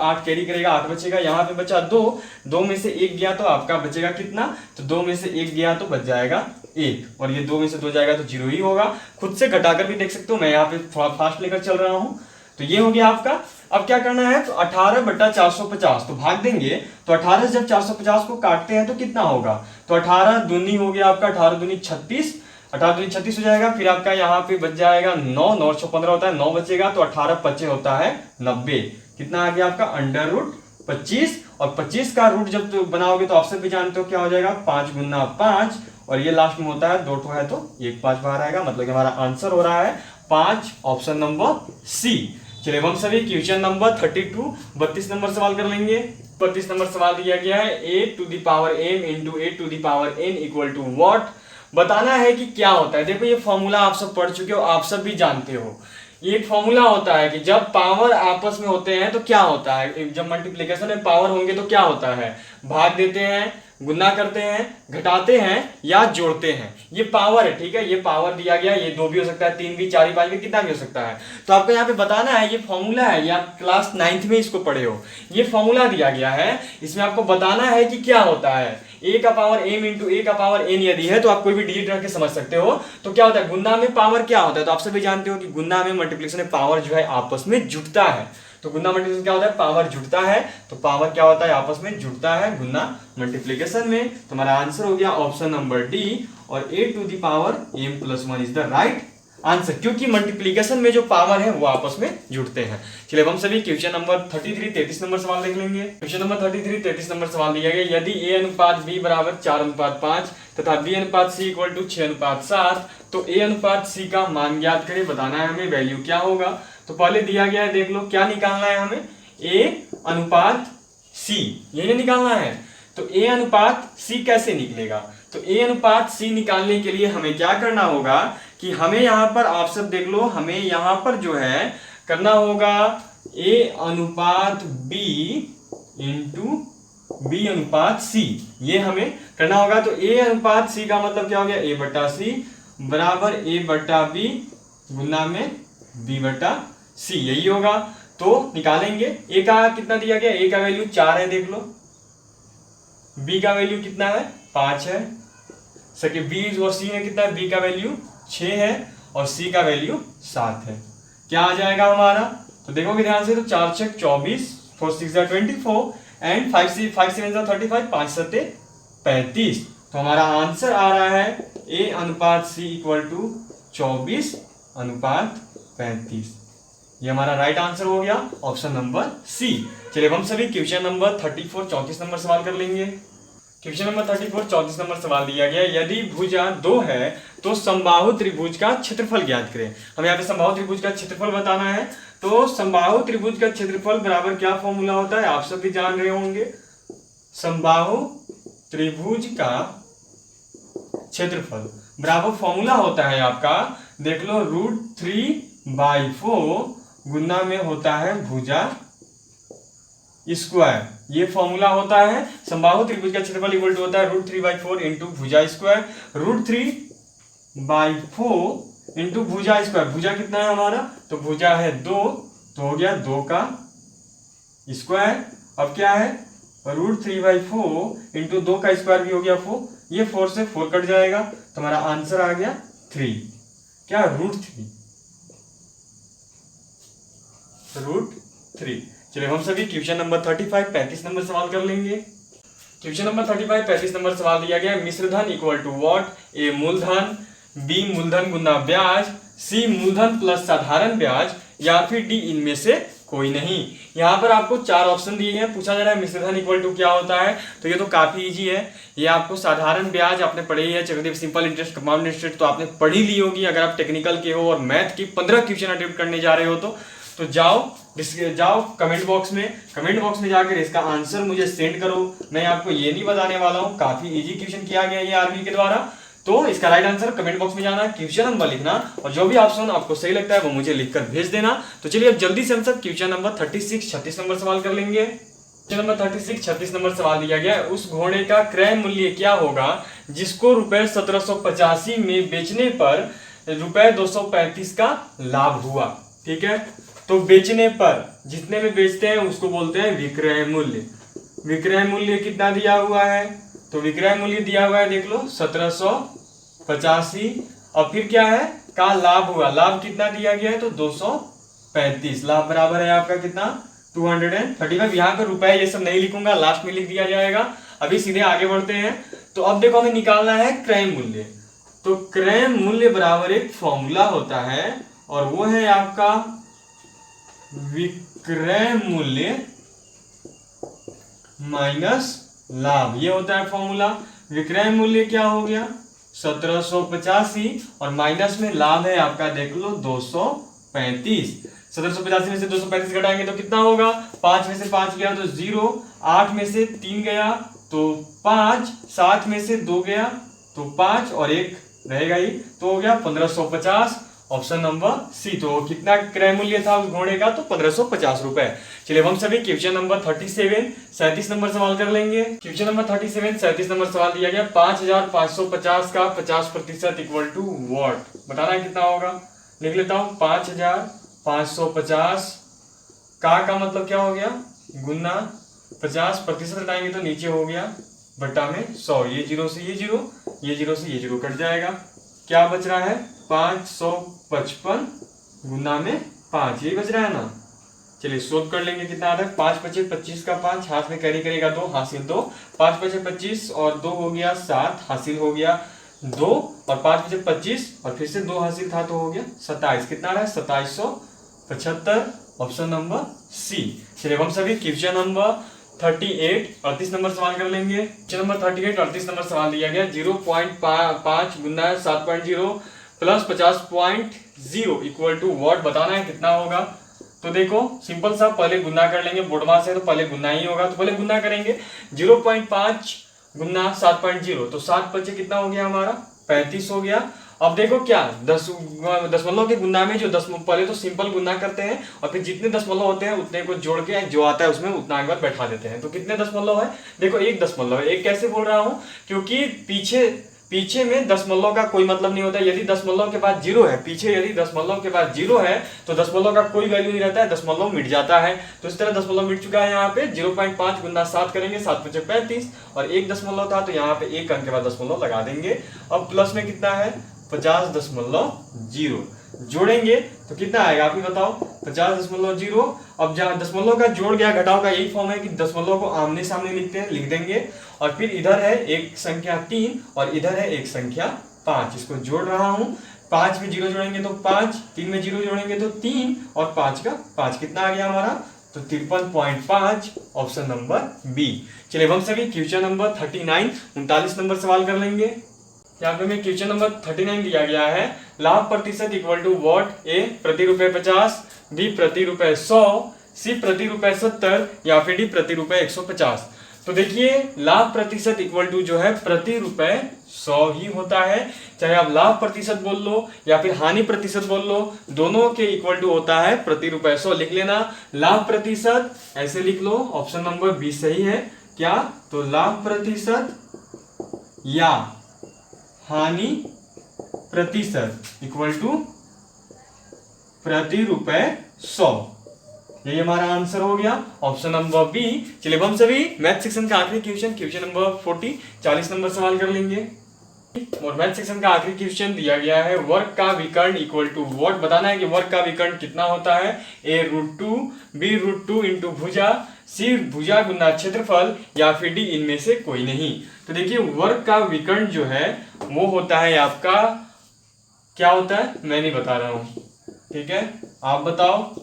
8 कैरी करेगा, 8 बचेगा। यहाँ पे बचा 2 में से 1 गया तो आपका बचेगा कितना, तो 2 में से 1 गया तो बच जाएगा 1, और ये 2 में से 2 जाएगा तो 0 ही होगा। खुद से घटाकर भी देख सकते हो, मैं यहाँ पे थोड़ा फास्ट लेकर चल रहा हूँ। तो ये हो गया आपका। अब क्या करना है, तो 18/450 तो भाग देंगे, तो 18 जब 450 को काटते हैं तो कितना होगा, तो 18 दूनी हो गया आपका, 18 दूनी 36, 18 दूनी 36 हो जाएगा। फिर आपका यहाँ पे बच जाएगा 9, 9 और 15 होता है, 9 बचेगा, तो 18 25 होता है 90, कितना आ गया आपका अंडर रूट 25। और 25 का रूट जब तो बनाओगे तो ऑप्शन पे जानते हो क्या हो जाएगा 5 गुना 5, और ये लास्ट में होता है 2 ठो है तो 1 5 बाहर आएगा, मतलब कि हमारा आंसर हो रहा है 5, ऑप्शन नंबर सी। चलिए हम सभी क्वेश्चन नंबर 32 नंबर सवाल कर लेंगे। 32 नंबर सवाल दिया गया है a to the power m into a to the power n equal to what. बताना है कि क्या होता है। देखो ये फॉर्मूला आप सब पढ़ चुके हो, आप सब भी जानते हो। ये एक फॉर्मूला होता है कि जब पावर आपस में होते हैं तो क्या होता है, जब मल्टीप्लिकेशन में पावर होंगे तो क्या होता है, भाग देते हैं, गुना करते हैं, घटाते हैं या जोड़ते हैं। ये पावर है, ठीक है, ये पावर दिया गया, ये 2 भी हो सकता है, 3 भी, 4 भी, 5 भी, कितना भी हो सकता है। तो आपको यहाँ पे बताना है, ये फॉर्मूला है, ये आप क्लास 9th में इसको पढ़े हो, ये फॉर्मूला दिया गया है, इसमें आपको बताना है कि क्या होता है। a का पावर m इंटू a का पावर n यदि है तो आप कोई भी डिजिट रख के समझ सकते हो। तो क्या होता है, गुना में पावर क्या होता है, तो आप सभी जानते हो कि गुना में मल्टीप्लिकेशन में पावर जो है आपस में जुड़ता है। तो गुना मल्टीप्लिकेशन क्या होता है, पावर जुड़ता है, तो पावर क्या होता है, आपस में जुड़ता है गुना मल्टीप्लिकेशन में। तो हमारा आंसर हो गया ऑप्शन नंबर डी, और a to the power m plus 1 is the right answer, क्योंकि मल्टीप्लिकेशन में जो पावर है वो आपस में जुड़ते हैं। चलिए अब हम सभी क्वेश्चन नंबर 33 नंबर सवाल देख लेंगे। क्वेश्चन नंबर 33 नंबर सवाल दिया गया, यदि a अनुपात b बराबर 4:5 तथा b अनुपात c इक्वल टू 6:7 तो a अनुपात c का मान ज्ञात करें। बताना है हमें वैल्यू क्या होगा। तो पहले दिया गया है, देख लो क्या निकालना है हमें, a अनुपात c, यही निकालना है। तो a अनुपात c कैसे निकलेगा, तो a अनुपात c निकालने के लिए हमें क्या करना होगा कि हमें यहाँ पर, आप सब देख लो, हमें यहाँ पर जो है करना होगा a अनुपात b इंटू b अनुपात c, ये हमें करना होगा। तो a अनुपात c का मतलब क्या हो गया, a बटा c बराबर a बटा b गुना में b बटा c, यही होगा। तो निकालेंगे, a का कितना दिया गया, a का वैल्यू 4 है, देख लो, b का वैल्यू कितना है, 5 है, सके b और c में कितना है, b का वैल्यू 6 है और c का वैल्यू 7 है। क्या आ जाएगा हमारा, तो देखोगे ध्यान से, तो 4 6 24, 4 6 24 एंड 5 7 35, 5 7 35। तो हमारा आंसर आ रहा है a अनुपात c इक्वल टू 24 अनुपात 35। ये हमारा राइट आंसर हो गया ऑप्शन नंबर सी। चलिए हम सभी क्वेश्चन नंबर 34 नंबर सवाल कर लेंगे। क्वेश्चन नंबर 34 नंबर सवाल दिया गया, यदि भुजा 2 है तो समबाहु त्रिभुज का क्षेत्रफल ज्ञात करें। हम यहाँ पे समबाहु त्रिभुज का क्षेत्रफल बताना है। तो समबाहु त्रिभुज का क्षेत्रफल बराबर क्या फॉर्मूला होता है, आप सब भी जान रहे होंगे। समबाहु त्रिभुज का क्षेत्रफल बराबर फॉर्मूला होता है आपका, देख लो, √3/4 गुना में होता है भुजा स्क्वायर, ये फॉर्मूला होता है। समबाहु त्रिभुज का क्षेत्रफल इक्वल टू होता है √3/4 इंटू भुजा स्क्वायर, √3/4 इंटू भुजा स्क्वायर। भुजा कितना है हमारा, तो भुजा है 2, तो हो गया 2 का स्क्वायर। अब क्या है, √3/4 इंटू 2 का स्क्वायर भी हो गया 4, ये 4 से 4 कट जाएगा, तो हमारा आंसर आ गया 3, क्या √3। चलिए हम सभी क्वेश्चन नंबर 35 नंबर सवाल कर लेंगे। क्वेश्चन नंबर 35 नंबर सवाल दिया गया, मिश्रधन इक्वल टू व्हाट, ए मूलधन, बी मूलधन गुना ब्याज, सी मूलधन प्लस साधारण ब्याज, या फिर डी इनमें से कोई नहीं। यहाँ पर आपको 4 ऑप्शन दिए हैं, पूछा जा रहा है मिश्रधन इक्वल टू क्या होता है। तो ये तो काफी इजी है, ये आपको साधारण ब्याज आपने पढ़ी है, चक्रवृद्धि सिंपल इंटरेस्ट, कंपाउंड इंटरेस्ट तो आपने पढ़ी ली होगी। अगर आप टेक्निकल के हो और मैथ की 15 क्वेश्चन अटेम्प्ट करने जा रहे हो तो जाओ कमेंट बॉक्स में जाकर इसका आंसर मुझे सेंड करो। मैं आपको ये नहीं बताने वाला हूँ, काफी इजी क्वेश्चन किया गया है ये आर्मी के द्वारा। तो इसका राइट आंसर कमेंट बॉक्स में जाना, क्वेश्चन नंबर लिखना, और जो भी ऑप्शन आपको सही लगता है वो मुझे लिखकर भेज देना। तो चलिए अब जल्दी से हम सब क्वेश्चन नंबर 36 नंबर सवाल कर लेंगे। क्वेश्चन नंबर 36 नंबर सवाल दिया गया, उस घोड़े का क्रय मूल्य क्या होगा जिसको रुपए 1785 में बेचने पर रुपए 235 का लाभ हुआ। ठीक है, तो बेचने पर जितने में बेचते हैं उसको बोलते हैं विक्रय मूल्य। विक्रय मूल्य कितना दिया हुआ है, तो विक्रय मूल्य दिया हुआ है, देख लो 1785, और फिर क्या है का लाभ हुआ, लाभ कितना दिया गया है, तो 235, लाभ बराबर है आपका कितना 235। यहाँ पे रुपए ये सब नहीं लिखूंगा, लास्ट में लिख दिया जाएगा। अभी सीधे आगे बढ़ते हैं। तो अब देखो हमें निकालना है क्रय मूल्य। तो क्रय मूल्य बराबर एक फॉर्मूला होता है, और वो है आपका विक्रय मूल्य माइनस लाभ, ये होता है फॉर्मूला। विक्रय मूल्य क्या हो गया 1785, और माइनस में लाभ है आपका, देख लो 235। 1785 में से 235 घटाएंगे तो कितना होगा, 5 में से 5 गया तो 0, 8 में से 3 गया तो 5, 7 में से 2 गया तो 5 और 1 रहेगा ही, तो हो गया 1550, ऑप्शन नंबर सी। तो कितना क्रय मूल्य था उस घोड़े का, तो 1550 रुपए। चलिए हम सभी क्वेश्चन नंबर 37 37 नंबर सवाल कर लेंगे। क्वेश्चन नंबर 37 37 नंबर सवाल दिया गया 5550 का 50% इक्वल टू वॉट, बताना है कितना होगा। लिख लेता हूं 5550 का मतलब क्या हो गया, गुना 50% हटाएंगे तो नीचे हो गया बटा में 100, ये जीरो से ये जीरो, ये जीरो से ये जीरो कट जाएगा, क्या बच रहा है 555 गुना में 5, यही बच रहा है ना। चलिए सोल्व कर लेंगे, कितना आता है 5 पचे 25 का 5, हाथ में कैरी करेगा 2, हासिल 2, 5 पचे 25 और 2 हो गया 7, हासिल हो गया 2 और 5 पचे 25 और फिर से 2 हासिल था तो हो गया 27, कितना आ रहा है 2775, ऑप्शन नंबर सी। चलिए हम सभी क्वेश्चन नंबर 38 38 नंबर सवाल कर लेंगे। क्वेश्चन नंबर 38 38 नंबर सवाल दिया गया 0.5 गुना 7.0 प्लस 50.0 इक्वल टू वॉट, बताना है कितना होगा। तो देखो सिंपल सा, पहले गुना कर लेंगे, बोर्डमा से तो पहले गुना ही होगा, तो पहले गुना करेंगे 0.5 गुना 7.0, तो 7 बचे कितना हो गया हमारा 35 हो गया। अब देखो क्या दशमलव के गुना में जो पहले तो सिंपल गुना करते हैं और फिर जितने दशमलव होते हैं उतने को जोड़ के जो आता है उसमें उतना आगे बाद बैठा देते हैं। तो कितने दशमलव है, देखो 1 दशमलव है। 1 कैसे बोल रहा हूं, क्योंकि पीछे में दशमलव का कोई मतलब नहीं होता। यदि दशमलव के बाद जीरो है, पीछे यदि दशमलव के बाद जीरो है तो दशमलव का कोई वैल्यू नहीं रहता है, दशमलव मिट जाता है। तो इस तरह दशमलव मिट चुका है यहाँ पे। 0.5 गुना 7 करेंगे, 7 पचे 35 और 1 दशमलव था तो यहाँ पे 1 अंक के बाद दशमलव लगा देंगे। अब प्लस में कितना है 50.0 जोड़ेंगे तो कितना आएगा आप ही बताओ 50.0। अब जहां दशमलव का जोड़ गया घटाव का यही फॉर्म है कि दशमलव को आमने सामने लिखते हैं, लिख देंगे और फिर इधर है एक संख्या 3 और इधर है एक संख्या 5, इसको जोड़ रहा हूं। 5 में 0 जोड़ेंगे तो 5, 3 में 0 जोड़ेंगे तो 3 और 5 का 5, कितना आ गया हमारा तो 53.5, ऑप्शन नंबर बी। चलिए हम सभी क्वेश्चन नंबर 39 39 नंबर सवाल कर लेंगे। यहाँ पे में क्वेश्चन नंबर 39 दिया गया है लाभ प्रतिशत इक्वल टू वॉट, ए प्रति रुपए 50, बी प्रति रुपए 100, सी प्रति रुपए 70 या फिर डी प्रति रुपए 150। तो देखिए लाभ प्रतिशत इक्वल टू जो है प्रति रुपए 100 ही होता है, चाहे आप लाभ प्रतिशत बोल लो या फिर हानि प्रतिशत बोल लो, दोनों के इक्वल टू होता है प्रति रुपए 100। लिख लेना लाभ प्रतिशत, ऐसे लिख लो, ऑप्शन नंबर बी सही है। क्या, तो लाभ प्रतिशत या हानि प्रतिशत इक्वल टू प्रति रुपए 100, यही हमारा आंसर हो गया, ऑप्शन नंबर बी। चलिए हम सभी मैथ सेक्शन का आखिरी क्वेश्चन नंबर 40 नंबर सवाल कर लेंगे। और मैथ सेक्शन का आखिरी क्वेश्चन दिया गया है वर्ग का विकर्ण इक्वल टू वॉट, बताना है कि वर्ग का विकर्ण कितना होता है। ए √2, बी √2 इंटू भुजा, सी भुजा गुना क्षेत्रफल या फिर डी इनमें से कोई नहीं। तो देखिए वर्ग का विकर्ण जो है वो होता है आपका, क्या होता है मैं नहीं बता रहा हूं, ठीक है आप बताओ,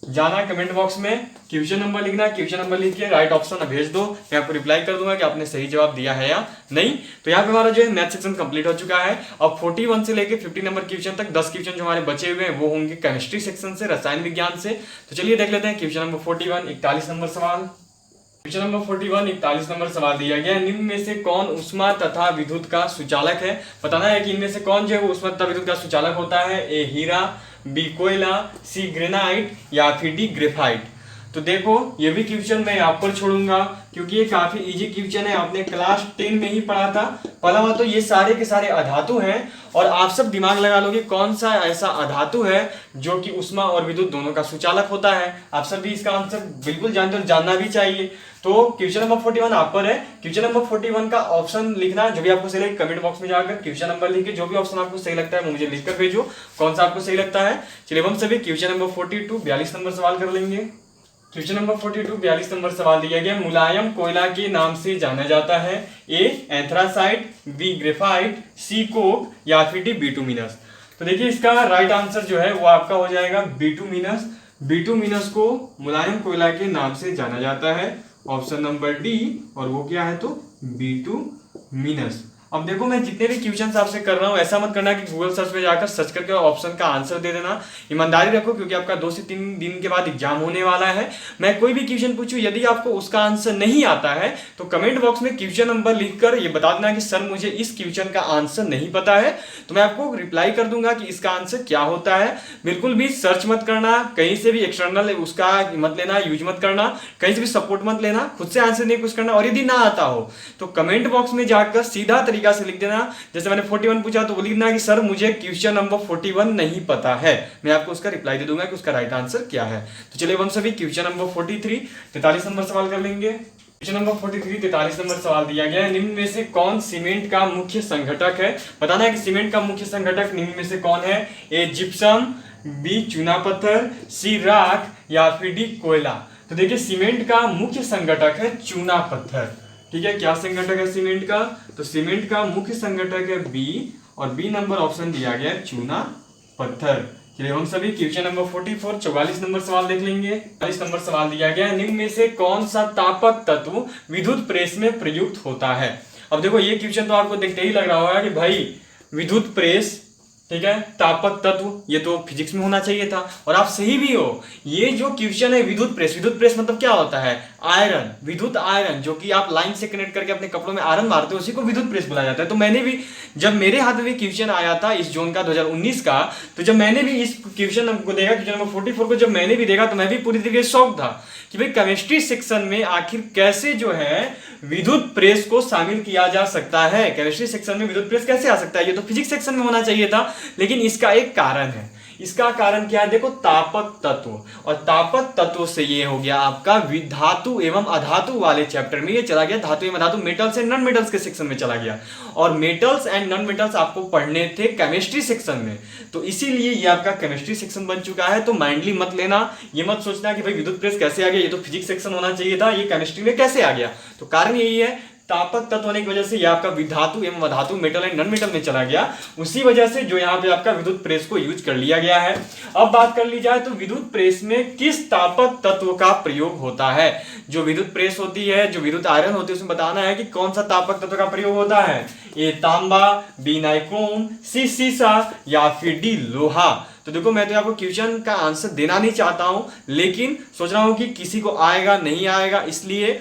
जाना कमेंट बॉक्स में क्वेश्चन नंबर लिखना, क्वेश्चन नंबर लिख के राइट ऑप्शन भेज दो, मैं आपको रिप्लाई कर दूंगा कि आपने सही जवाब दिया है या नहीं। तो यहाँ पे हमारा जो है मैथ सेक्शन कंप्लीट हो चुका है। अब 41 से लेके 50 नंबर क्वेश्चन तक 10 क्वेश्चन जो हमारे बचे हुए हैं वो होंगे केमिस्ट्री सेक्शन से, रसायन विज्ञान से। तो चलिए देख लेते हैं क्वेश्चन नंबर 41 41 नंबर सवाल। क्वेश्चन नंबर 41 41 नंबर सवाल दिया गया निम्न में से कौन ऊष्मा तथा विद्युत का सुचालक है। बताना है कि इनमें से कौन जो है ऊष्मा तथा विद्युत का सुचालक होता है। ए हीरा, बी कोयला, सी ग्रेनाइट या फिर डी ग्रेफाइट। तो देखो ये भी क्वेश्चन मैं आप पर छोड़ूंगा क्योंकि ये काफी इजी क्वेश्चन है, आपने क्लास 10 में ही पढ़ा था। पहला बात तो ये सारे के सारे अधातु हैं और आप सब दिमाग लगा लोगे कौन सा ऐसा अधातु है जो कि ऊष्मा और विद्युत दोनों का सुचालक होता है। आप सब भी इसका आंसर बिल्कुल जानते हो, जानना भी चाहिए। तो क्वेश्चन नंबर 41 आप पर है। क्वेश्चन नंबर 41 का ऑप्शन लिखना, जो भी आपको सही लगे कमेंट बॉक्स में जाकर क्वेश्चन नंबर लिख के जो भी ऑप्शन आपको सही लगता है मुझे लिखकर भेजो कौन सा आपको सही लगता है। चलिए हम सभी क्वेश्चन नंबर 42 42 नंबर सवाल कर लेंगे। क्वेश्चन नंबर 42 42 नंबर सवाल दिया गया मुलायम कोयला के नाम से जाना जाता है। ए एंथ्रासाइट, बी ग्रेफाइट, सी कोक या फिर डी बिटुमिनस। तो देखिए इसका राइट आंसर जो है वो आपका हो जाएगा बिटुमिनस। बिटुमिनस को मुलायम कोयला के नाम से जाना जाता है, ऑप्शन नंबर डी, और वो क्या है तो बिटुमिनस। अब देखो मैं जितने भी क्वेश्चन आपसे कर रहा हूँ ऐसा मत करना कि गूगल सर्च पे जाकर सर्च करके ऑप्शन का आंसर दे देना। ईमानदारी रखो क्योंकि आपका 2 से 3 दिन के बाद एग्जाम होने वाला है। मैं कोई भी क्वेश्चन पूछूं, यदि आपको उसका आंसर नहीं आता है तो कमेंट बॉक्स में क्वेश्चन नंबर लिखकर ये बता देना कि सर मुझे इस क्वेश्चन का आंसर नहीं पता है, तो मैं आपको रिप्लाई कर दूंगा कि इसका आंसर क्या होता है। बिल्कुल भी सर्च मत करना, कहीं से भी एक्सटर्नल उसका मत लेना, यूज मत करना, कहीं से भी सपोर्ट मत लेना, खुद से आंसर नहीं कुछ करना। और यदि ना आता हो तो कमेंट बॉक्स में जाकर सीधा तरीका से लिख देना। जैसे मैंने 41 पूछा तो वो लिखना कि सर मुझे क्वेश्चन नंबर 41 नहीं पता है, मैं आपको उसका रिप्लाई दे दूंगा कि उसका राइट आंसर क्या है। तो चलिए हम सभी क्वेश्चन नंबर 43 43 नंबर सवाल कर लेंगे। क्वेश्चन नंबर 43 43 नंबर सवाल दिया गया है, निम्न में से कौन सीमेंट का मुख्य संघटक है। बताना है कि सीमेंट का मुख्य संघटक निम्न में से कौन है। ए जिप्सम, बी चूना पत्थर, सी राख या फिर डी कोयला। तो देखिए सीमेंट का मुख्य संघटक है चूना पत्थर। ठीक है, क्या संघटक है सीमेंट का, तो सीमेंट का मुख्य संघटक है बी, और बी नंबर ऑप्शन दिया गया है चूना पत्थर। चलिए हम सभी क्वेश्चन नंबर 44 44 नंबर सवाल देख लेंगे। 44 नंबर सवाल दिया गया है, निम्न में से कौन सा तापक तत्व विद्युत प्रेस में प्रयुक्त होता है। अब देखो ये क्वेश्चन तो आपको देखते ही लग रहा होगा कि भाई विद्युत प्रेस, ठीक है, तापक तत्व, ये तो फिजिक्स में होना चाहिए था और आप सही भी हो। ये जो क्वेश्चन है विद्युत प्रेस मतलब क्या होता है, आयरन, विद्युत आयरन, जो कि आप लाइन से कनेक्ट करके अपने कपड़ों में आयरन मारते हो, उसी को विद्युत प्रेस बोला जाता है। तो मैंने भी जब मेरे हाथ में भी क्वेश्चन आया था इस जोन का 2019 का, तो जब मैंने भी इस क्वेश्चन को देखा, क्वेश्चन नंबर 44 को जब मैंने भी देखा तो मैं भी पूरी तरीके से शॉक था कि भाई केमिस्ट्री सेक्शन में आखिर कैसे जो है विद्युत प्रेस को शामिल किया जा सकता है। केमिस्ट्री सेक्शन में विद्युत प्रेस कैसे आ सकता है, ये तो फिजिक्स सेक्शन में होना चाहिए था। लेकिन इसका एक कारण है, इसका कारण क्या है, देखो तापक तत्व, और तापक तत्व से ये हो गया आपका धातु एवं अधातु वाले चैप्टर में ये चला गया, धातु एवं अधातु, मेटल्स एंड नॉन मेटल्स के सेक्शन में चला गया। और मेटल्स एंड नॉन मेटल्स आपको पढ़ने थे केमिस्ट्री सेक्शन में, तो इसीलिए ये आपका केमिस्ट्री सेक्शन बन चुका है। तो माइंडली मत लेना, ये मत सोचना कि भाई विद्युत प्रेस कैसे आ गया, ये तो फिजिक्स सेक्शन होना चाहिए था, ये केमिस्ट्री में कैसे आ गया। तो कारण यही है, तापक तत्व होने की वजह से ये आपका विधातु एवं अधातु, मेटल एंड नॉन मेटल में चला गया, उसी वजह से जो यहाँ पे आपका विद्युत प्रेस को यूज कर लिया गया है। अब बात कर ली जाए तो विद्युत प्रेस में किस तापक तत्व का प्रयोग होता है। जो विद्युत प्रेस होती है, जो विद्युत आयरन होती है, उसमें बताना है कि कौन सा तापक तत्व का प्रयोग होता है। ए तांबा, बी नाइक्रोम, सी सीसा या फिर डी लोहा। तो देखो मैं तो आपको क्वेश्चन का आंसर देना नहीं चाहता हूं, लेकिन सोच रहा हूं कि किसी को आएगा नहीं आएगा, इसलिए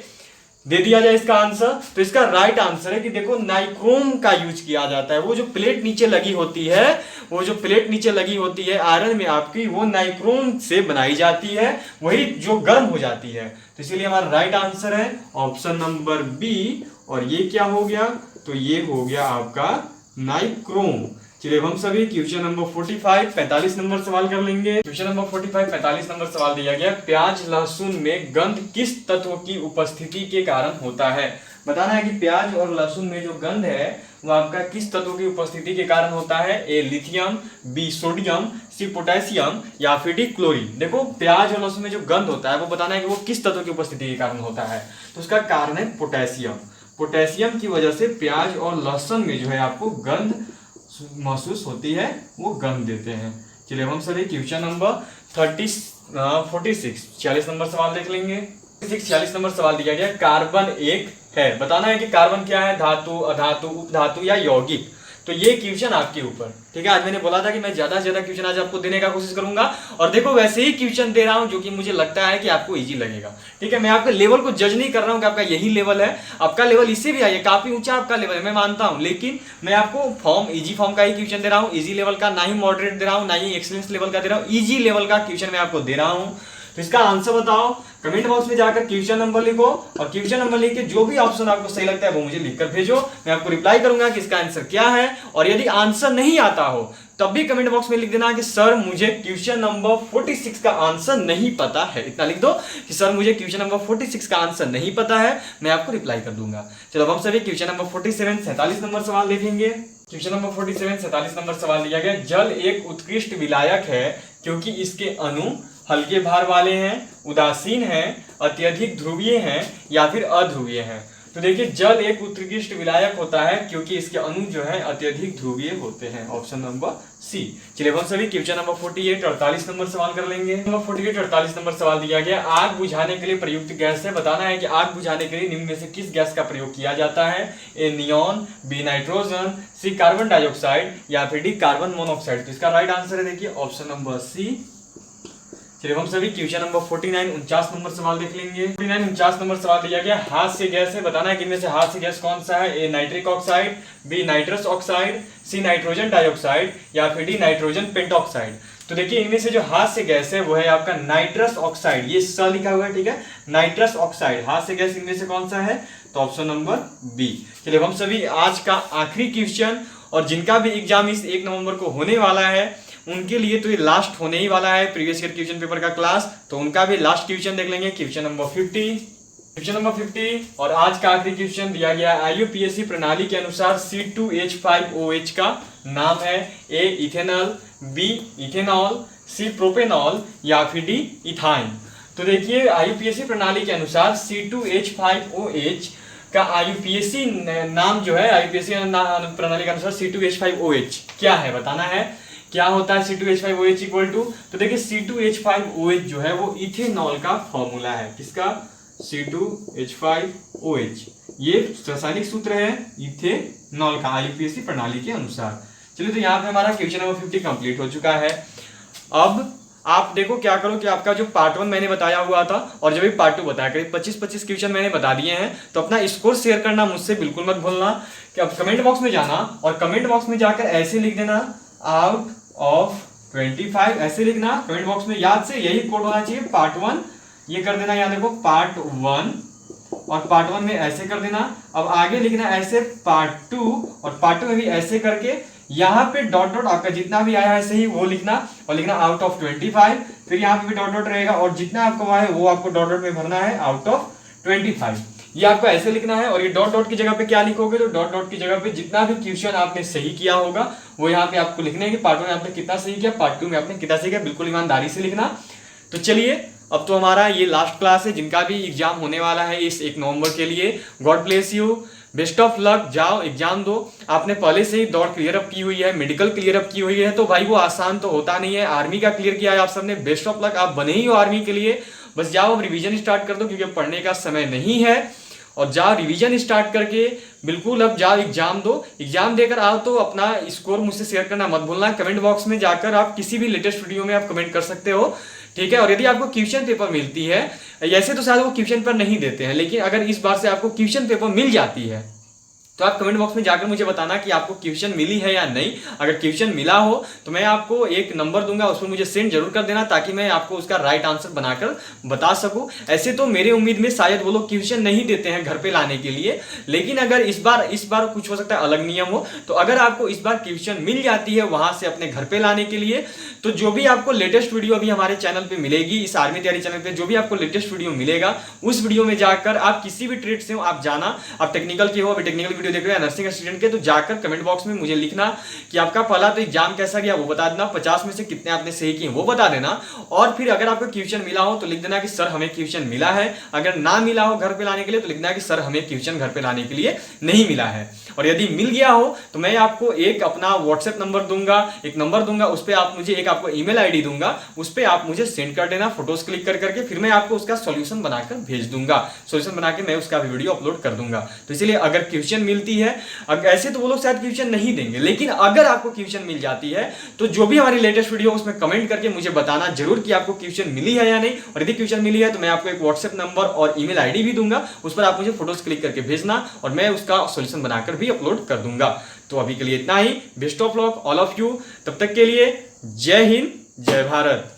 दे दिया जाए इसका आंसर। तो इसका राइट आंसर है कि देखो नाइक्रोम का यूज किया जाता है। वो जो प्लेट नीचे लगी होती है, वो जो प्लेट नीचे लगी होती है आयरन में आपकी, वो नाइक्रोम से बनाई जाती है, वही जो गर्म हो जाती है। तो इसीलिए हमारा राइट आंसर है ऑप्शन नंबर बी। और ये क्या हो गया, तो ये हो गया आपका नाइक्रोम। चलिए हम सभी क्वेश्चन नंबर 45 45 नंबर सवाल कर लेंगे। क्वेश्चन नंबर 45 45 नंबर सवाल दिया गया, प्याज लहसुन में गंध किस तत्व की उपस्थिति के कारण होता है। बताना है कि प्याज और लहसुन में जो गंध है वो आपका किस तत्व की उपस्थिति के कारण होता है। A lithium, B sodium, C potassium या फिर डी क्लोरीन। देखो प्याज और लहसुन में जो गंध होता है वो बताना है कि वो किस तत्व की उपस्थिति के कारण होता है। तो उसका कारण है पोटेशियम। पोटेशियम की वजह से प्याज और लहसुन में जो है आपको गंध महसूस होती है, वो गंध देते हैं। चलिए हम सभी क्वेश्चन नंबर 46 46 नंबर सवाल देख लेंगे। 46 नंबर सवाल दिया गया, कार्बन एक है। बताना है कि कार्बन क्या है, धातु, अधातु, उपधातु या यौगिक। तो ये क्वेश्चन आपके ऊपर, ठीक है। आज मैंने बोला था कि मैं ज्यादा से ज्यादा क्वेश्चन आज आपको देने का कोशिश करूंगा, और देखो वैसे ही क्वेश्चन दे रहा हूं जो कि मुझे लगता है कि आपको इजी लगेगा, ठीक है। मैं आपके लेवल को जज नहीं कर रहा हूं कि आपका यही लेवल है, आपका लेवल इससे भी है, काफी ऊंचा आपका लेवल है, मैं मानता हूं। लेकिन मैं आपको इजी फॉर्म का ही क्वेश्चन दे रहा हूं, इजी लेवल का, ना ही मॉडरेट दे रहा हूं, ना ही एक्सीलेंस लेवल का दे रहा हूं, इजी लेवल का क्वेश्चन मैं आपको दे रहा हूं। तो इसका आंसर बताओ, कमेंट बॉक्स में जाकर क्वेश्चन नंबर लिखो, और क्वेश्चन नंबर लिख के जो भी ऑप्शन आपको सही लगता है वो मुझे लिखकर भेजो। मैं आपको रिप्लाई करूंगा कि इसका आंसर क्या है। और यदि आंसर नहीं आता हो तब भी कमेंट बॉक्स में लिख देना कि सर मुझे क्वेश्चन नंबर 46 का आंसर नहीं पता है। इतना लिख दो कि सर मुझे क्वेश्चन नंबर 46 का आंसर नहीं पता है, मैं आपको रिप्लाई कर दूंगा। चलो अब हम सभी क्वेश्चन नंबर 47 47 नंबर सवाल देखेंगे। क्वेश्चन नंबर 47 47 नंबर सवाल दिया गया, जल एक उत्कृष्ट विलायक है क्योंकि इसके अणु हल्के भार वाले हैं, उदासीन हैं, अत्यधिक ध्रुवीय हैं या फिर अध्रुवीय हैं। तो देखिए जल एक उत्कृष्ट विलायक होता है क्योंकि इसके अणु जो है अत्यधिक ध्रुवीय होते हैं। Option number C. चलिए हम सभी क्वेश्चन नंबर 48 48 नंबर सवाल कर लेंगे। नंबर 48 48 नंबर सवाल दिया गया, आग बुझाने के लिए प्रयुक्त गैस है। बताना है कि आग बुझाने के लिए निम्न में से किस गैस का प्रयोग किया जाता है। ए नियॉन, बी नाइट्रोजन, सी कार्बन डाइऑक्साइड या फिर डी कार्बन मोनोऑक्साइड। तो इसका राइट आंसर है देखिए ऑप्शन नंबर सी। चलिए हम सभी क्वेश्चन नंबर 49 49 नंबर सवाल देख लेंगे। 49 49 नंबर सवाल दिया गया, हाथ से गैस है। बताना है कि इनमें से हाथ से गैस कौन सा है। A nitric oxide, b nitrous oxide, c nitrogen dioxide या फिर डी नाइट्रोजन पेंटॉक्साइड। तो देखिए इनमें से जो हाथ से गैस है वो है आपका नाइट्रस ऑक्साइड, ये स लिखा हुआ है, ठीक है, नाइट्रस ऑक्साइड हाथ से गैस इनमें से कौन सा है, तो ऑप्शन नंबर बी। चलिए हम सभी आज का आखिरी क्वेश्चन, और जिनका भी एग्जाम इस 1 नवंबर को होने वाला है उनके लिए तो ये लास्ट होने ही वाला है प्रीवियस ईयर क्वेश्चन पेपर का क्लास, तो उनका भी लास्ट क्वेश्चन देख लेंगे, क्वेश्चन नंबर 50। क्वेश्चन नंबर 50 और आज का आखिरी क्वेश्चन दिया गया है, IUPAC प्रणाली के अनुसार C2H5OH का नाम है। ए इथेनॉल, बी इथेनॉल, सी प्रोपेनॉल या फिर डी इथाइन। तो देखिए IUPAC प्रणाली के अनुसार C2H5OH का IUPAC नाम जो है, IUPAC प्रणाली के अनुसार C2H5OH क्या है, बताना है क्या होता है C2H5OH इक्वल टू। तो देखिए C2H5OH जो है वो इथेनॉल का फॉर्मूला है। किसका, C2H5OH, ये रासायनिक सूत्र है इथेनॉल का IUPAC प्रणाली के अनुसार। चलिए तो यहाँ पे हमारा क्वेश्चन नंबर 50 कंप्लीट हो चुका है। अब आप देखो क्या करो कि आपका जो पार्ट 1 मैंने बताया हुआ था और जब भी पार्ट 2 बताया, करीब 25-25 क्वेश्चन मैंने बता दिए हैं, तो अपना स्कोर शेयर करना मुझसे बिल्कुल मत भूलना। कि अब कमेंट बॉक्स में जाना और कमेंट बॉक्स में जाकर ऐसे लिख देना आउट ऑफ 25, ऐसे लिखना कमेंट बॉक्स में, याद से यही कोड होना चाहिए पार्ट 1, ये कर देना, यहाँ देखो पार्ट 1 और पार्ट 1 में ऐसे कर देना। अब आगे लिखना ऐसे पार्ट 2 और पार्ट 2 में भी ऐसे करके यहाँ पे डॉट डॉट आपका जितना भी आया है सही वो लिखना और लिखना आउट ऑफ 25, फिर यहाँ पे भी डॉट डॉट रहेगा और जितना आपको आया है वो आपको डॉट डॉट में भरना है आउट ऑफ 25। ये आपको ऐसे लिखना है और ये डॉट डॉट की जगह पे क्या लिखोगे, तो डॉट डॉट की जगह पे जितना भी क्वेश्चन आपने सही किया होगा वो यहाँ पे आपको लिखना है कि पार्ट 1 में आपने कितना सही किया, पार्ट 2 में आपने कितना सही किया, बिल्कुल ईमानदारी से लिखना। तो चलिए अब तो हमारा ये लास्ट क्लास है, जिनका भी एग्जाम होने वाला है इस 1 नवंबर के लिए, God bless you, best of luck, जाओ एग्जाम दो। आपने पहले से ही दौड़ क्लियर अप की हुई है, मेडिकल क्लियर अप की हुई है, तो भाई वो आसान तो होता नहीं है। आर्मी का क्लियर किया है आप सबने, बेस्ट ऑफ लक, आप बने ही हो आर्मी के लिए। बस जाओ अब रिवीजन स्टार्ट कर दो क्योंकि पढ़ने का समय नहीं है, और जाओ रिवीजन स्टार्ट करके बिल्कुल अब जाओ एग्जाम दो। एग्जाम देकर आओ तो अपना स्कोर मुझसे शेयर करना मत भूलना। कमेंट बॉक्स में जाकर आप किसी भी लेटेस्ट वीडियो में आप कमेंट कर सकते हो, ठीक है। और यदि आपको क्वेश्चन पेपर मिलती है, ऐसे तो शायद वो क्वेश्चन पेपर नहीं देते हैं, लेकिन अगर इस बार से आपको क्वेश्चन पेपर मिल जाती है तो आप कमेंट बॉक्स में जाकर मुझे बताना कि आपको क्वेश्चन मिली है या नहीं। अगर क्वेश्चन मिला हो तो मैं आपको एक नंबर दूंगा, उस पर मुझे सेंड जरूर कर देना ताकि मैं आपको उसका राइट आंसर बनाकर बता सकूं। ऐसे तो मेरे उम्मीद में शायद वो लोग क्वेश्चन नहीं देते हैं घर पे लाने के लिए, लेकिन अगर इस बार कुछ हो सकता है अलग नियम हो, तो अगर आपको इस बार क्वेश्चन मिल जाती है वहां से अपने घर पे लाने के लिए, तो जो भी आपको लेटेस्ट वीडियो अभी हमारे चैनल पे मिलेगी, इस आर्मी तैयारी चैनल पे जो भी आपको लेटेस्ट वीडियो मिलेगा, उस वीडियो में जाकर आप किसी भी ट्रेड से हो आप जाना, आप टेक्निकल के हो, अभी टेक्निकल वीडियो देख रहे हो, नर्सिंग स्टूडेंट के, तो जाकर कमेंट बॉक्स में मुझे लिखना कि आपका पहला तो एग्जाम कैसा गया वो बता देना, 50 में से कितने आपने सही किए वो बता देना, और फिर अगर आपको क्वेश्चन मिला हो तो लिख देना कि सर हमें क्वेश्चन मिला है। अगर ना मिला हो घर पे लाने के लिए तो लिखना कि सर हमें क्वेश्चन घर पे लाने के लिए नहीं मिला है। और यदि मिल गया हो तो मैं आपको एक अपना व्हाट्सएप नंबर दूंगा, एक नंबर दूंगा, उस पर आप मुझे एक आपको ईमेल आईडी दूंगा, उस पर आप मुझे सेंड कर देना फोटोज क्लिक कर करके, फिर मैं आपको उसका सॉल्यूशन बनाकर भेज दूंगा, सॉल्यूशन बना के मैं उसका वीडियो अपलोड कर दूंगा। तो इसलिए अगर क्वेश्चन मिलती है, ऐसे तो वो लोग शायद क्वेश्चन नहीं देंगे, लेकिन अगर आपको क्वेश्चन मिल जाती है तो जो भी हमारी लेटेस्ट वीडियो उसमें कमेंट करके मुझे बताना जरूर कि आपको क्वेश्चन मिली है या नहीं। और यदि क्वेश्चन मिली है तो मैं आपको एक व्हाट्सएप नंबर और ईमेल आईडी भी दूंगा, उस पर आप मुझे फोटोज क्लिक करके भेजना और मैं उसका सॉल्यूशन बनाकर भी अपलोड कर दूंगा। तो अभी के लिए इतना ही, best of luck all of you, तब तक के लिए जय हिंद जय भारत।